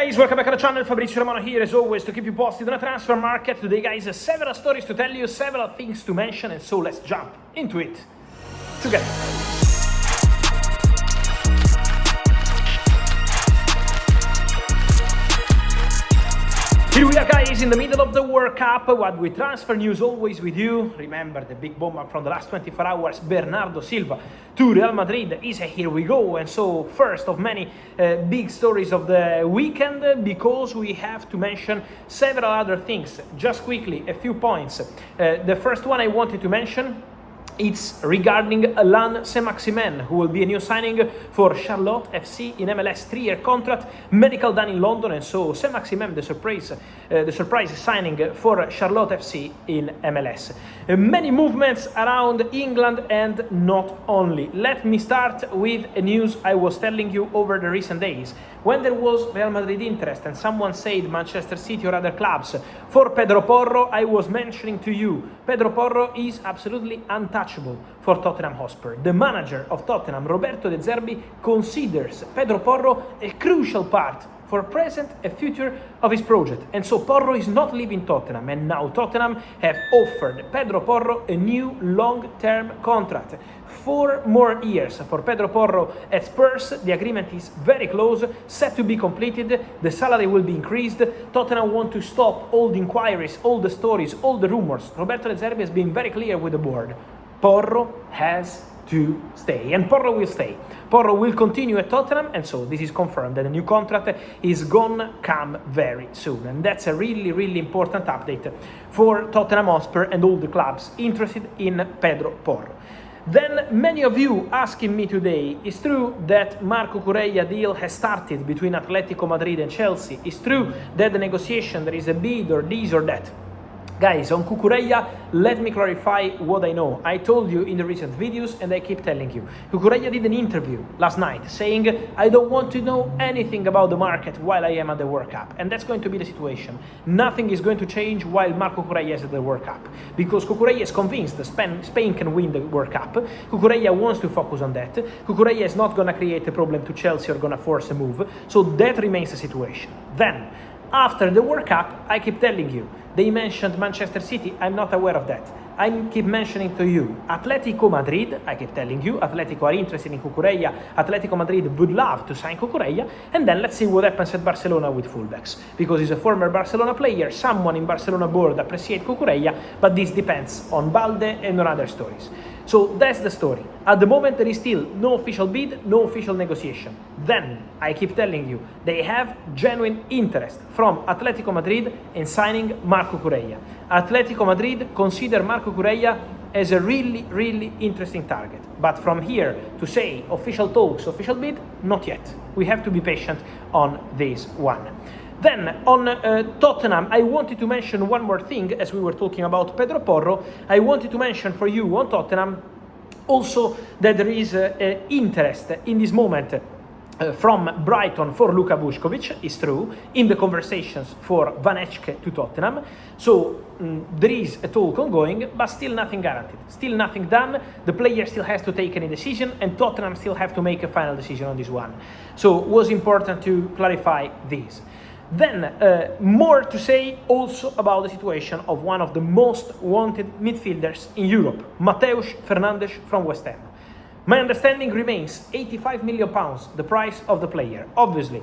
guys, welcome back to the channel. Fabrizio Romano here as always to keep you posted on the transfer market. Today guys, several stories to tell you, several things to mention, and so let's jump into it together. Here we are guys, in the middle of the World Cup, what with transfer news always with you. Remember the big bomb from the last 24 hours, Bernardo Silva to Real Madrid is a here we go. And so first of many big stories of the weekend, because we have to mention several other things. Just quickly, a few points. The first one I wanted to mention, it's regarding Alain Saint-Maximin, who will be a new signing for Charlotte FC in MLS, 3-year contract, medical done in London, and so Saint-Maximin, the surprise signing for Charlotte FC in MLS. Many movements around England and not only. Let me start with a news I was telling you over the recent days. When there was Real Madrid interest and someone said Manchester City or other clubs for Pedro Porro, I was mentioning to you, Pedro Porro is absolutely untouchable for Tottenham Hotspur. The manager of Tottenham, Roberto De Zerbi, considers Pedro Porro a crucial part for present and future of his project. And so Porro is not leaving Tottenham, and now Tottenham have offered Pedro Porro a new long-term contract. 4 more years for Pedro Porro at Spurs. The agreement is very close, set to be completed. The salary will be increased. Tottenham want to stop all the inquiries, all the stories, all the rumors. Roberto De Zerbi has been very clear with the board. Porro has to stay, and Porro will stay. Porro will continue at Tottenham, and so this is confirmed that the new contract is gonna come very soon, and that's a really important update for Tottenham Hotspur and all the clubs interested in Pedro Porro. Then many of you asking me today, is true that Marc Cucurella deal has started between Atletico Madrid and Chelsea? Is true that the negotiation, there is a bid or this or that? Guys, on Cucurella, let me clarify what I know. I told you in the recent videos, and I keep telling you. Cucurella did an interview last night saying, I don't want to know anything about the market while I am at the World Cup. And that's going to be the situation. Nothing is going to change while Marc Cucurella is at the World Cup. Because Cucurella is convinced that Spain can win the World Cup. Cucurella wants to focus on that. Cucurella is not going to create a problem to Chelsea or going to force a move. So that remains the situation. Then, after the World Cup, I keep telling you, they mentioned Manchester City. I'm not aware of that. I keep mentioning to you, Atletico Madrid, I keep telling you, Atletico are interested in Cucurella, Atletico Madrid would love to sign Cucurella, and then let's see what happens at Barcelona with fullbacks. Because he's a former Barcelona player, someone in Barcelona board appreciates Cucurella, but this depends on Balde and on other stories. So that's the story. At the moment there is still no official bid, no official negotiation. Then, I keep telling you, they have genuine interest from Atletico Madrid in signing Marc Cucurella. Atletico Madrid consider Marc Cucurella as a really interesting target. But from here to say official talks, official bid, not yet. We have to be patient on this one. Then on Tottenham, I wanted to mention one more thing as we were talking about Pedro Porro. I wanted to mention for you on Tottenham also that there is interest in this moment from Brighton for Luka Vuskovic, is true, in the conversations for Van Ecke to Tottenham. So there is a talk ongoing, but still nothing guaranteed, still nothing done. The player still has to take any decision, and Tottenham still have to make a final decision on this one. So it was important to clarify this. Then, more to say also about the situation of one of the most wanted midfielders in Europe, Mateo Fernandez from West Ham. My understanding remains £85 million, the price of the player. Obviously,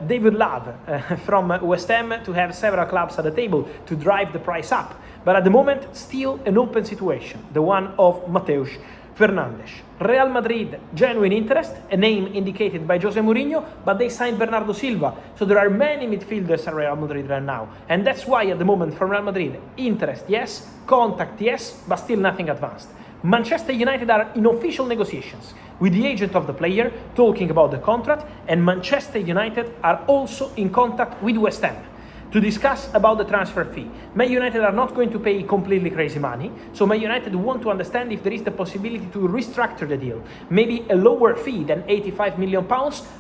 they would love from West Ham to have several clubs at the table to drive the price up. But at the moment, still an open situation, the one of Mateo Fernandez. Real Madrid, genuine interest, a name indicated by Jose Mourinho, but they signed Bernardo Silva. So there are many midfielders at Real Madrid right now. And that's why at the moment from Real Madrid, interest yes, contact yes, but still nothing advanced. Manchester United are in official negotiations with the agent of the player, talking about the contract, and Manchester United are also in contact with West Ham to discuss about the transfer fee. Man United are not going to pay completely crazy money, so Man United want to understand if there is the possibility to restructure the deal. Maybe a lower fee than £85 million,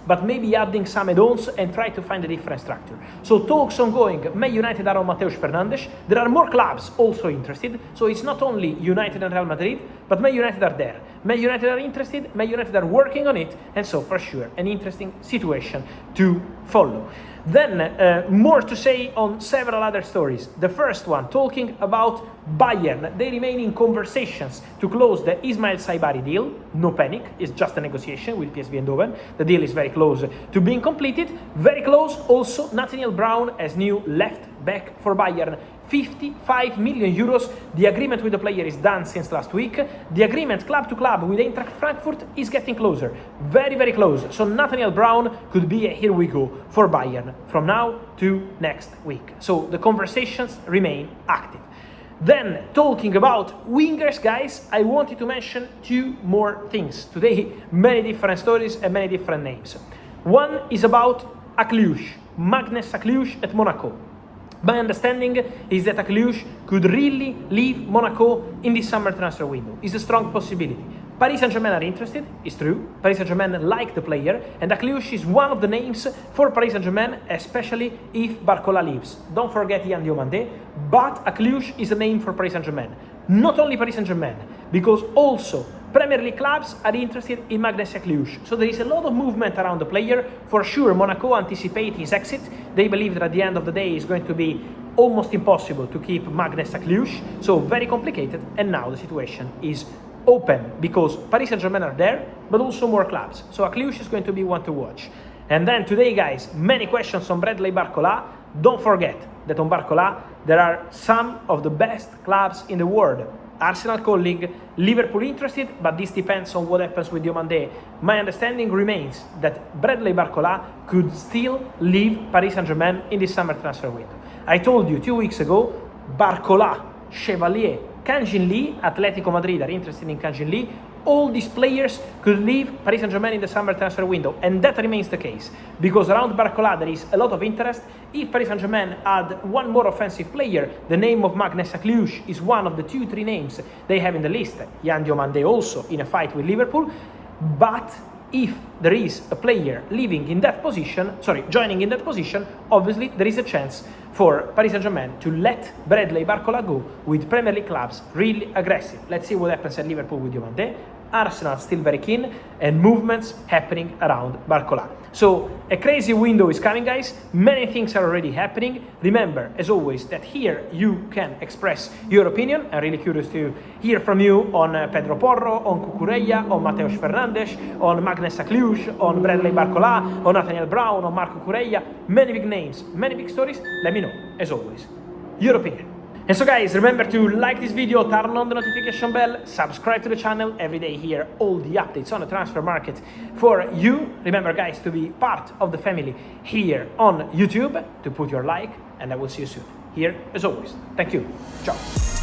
but maybe adding some add-ons and try to find a different structure. So talks ongoing. Man United are on Mateus Fernandes. There are more clubs also interested, so it's not only United and Real Madrid, but Man United are there. Man United are interested, Man United are working on it, and so for sure an interesting situation to follow. Then more to say on several other stories. The first one, talking about Bayern. They remain in conversations to close the Ismail Saibari deal. No panic, it's just a negotiation with PSV Eindhoven. The deal is very close to being completed. Very close also Nathaniel Brown as new left back for Bayern. 55 million euros. The agreement with the player is done since last week. The agreement club to club with Eintracht Frankfurt is getting closer. Very, very close. So Nathaniel Brown could be a here we go for Bayern from now to next week. So the conversations remain active. Then, talking about wingers, guys, I wanted to mention two more things. Today, many different stories and many different names. One is about Akliouche, Magnus Akliouche at Monaco. My understanding is that Akliouche could really leave Monaco in this summer transfer window. It's a strong possibility. Paris Saint-Germain are interested, it's true. Paris Saint-Germain like the player, and Akliouche is one of the names for Paris Saint-Germain, especially if Barcola leaves. Don't forget Yann Diomande, but Akliouche is a name for Paris Saint-Germain. Not only Paris Saint-Germain, because also Premier League clubs are interested in Magnus Akliouche. So there is a lot of movement around the player. For sure, Monaco anticipate his exit. They believe that at the end of the day it's going to be almost impossible to keep Magnus Akliouche. So very complicated, and now the situation is open because Paris Saint-Germain are there, but also more clubs. So Akliouche is going to be one to watch. And then today, guys, many questions on Bradley Barcola. Don't forget that on Barcola there are some of the best clubs in the world. Arsenal calling, Liverpool interested, but this depends on what happens with Diomande. My understanding remains that Bradley Barcola could still leave Paris Saint-Germain in this summer transfer window. I told you 2 weeks ago, Barcola, Chevalier, Kang-Jin Lee, Atletico Madrid are interested in Kang-Jin Lee. All these players could leave Paris Saint-Germain in the summer transfer window, and that remains the case because around Barcola there is a lot of interest. If Paris Saint-Germain add one more offensive player, the name of Magnus Akliouche is one of the 2-3 names they have in the list. Yann Diomande also in a fight with Liverpool, but if there is a player leaving in that position, joining in that position, obviously there is a chance for Paris Saint-Germain to let Bradley Barcola go with Premier League clubs really aggressive. Let's see what happens at Liverpool with Diomande. Arsenal still very keen, and movements happening around Barcola. So a crazy window is coming, guys. Many things are already happening. Remember, as always, that here you can express your opinion. I'm really curious to hear from you on Pedro Porro, on Cucurella, on Mateo Fernandez, on Magnus Akliouche, on Bradley Barcola, on Nathaniel Brown, on Marc Cucurella. Many big names, many big stories. Let me know, as always, your opinion. And so, guys, remember to like this video, turn on the notification bell, subscribe to the channel. Every day here, all the updates on the transfer market for you. Remember, guys, to be part of the family here on YouTube, to put your like, and I will see you soon. Here, as always. Thank you. Ciao.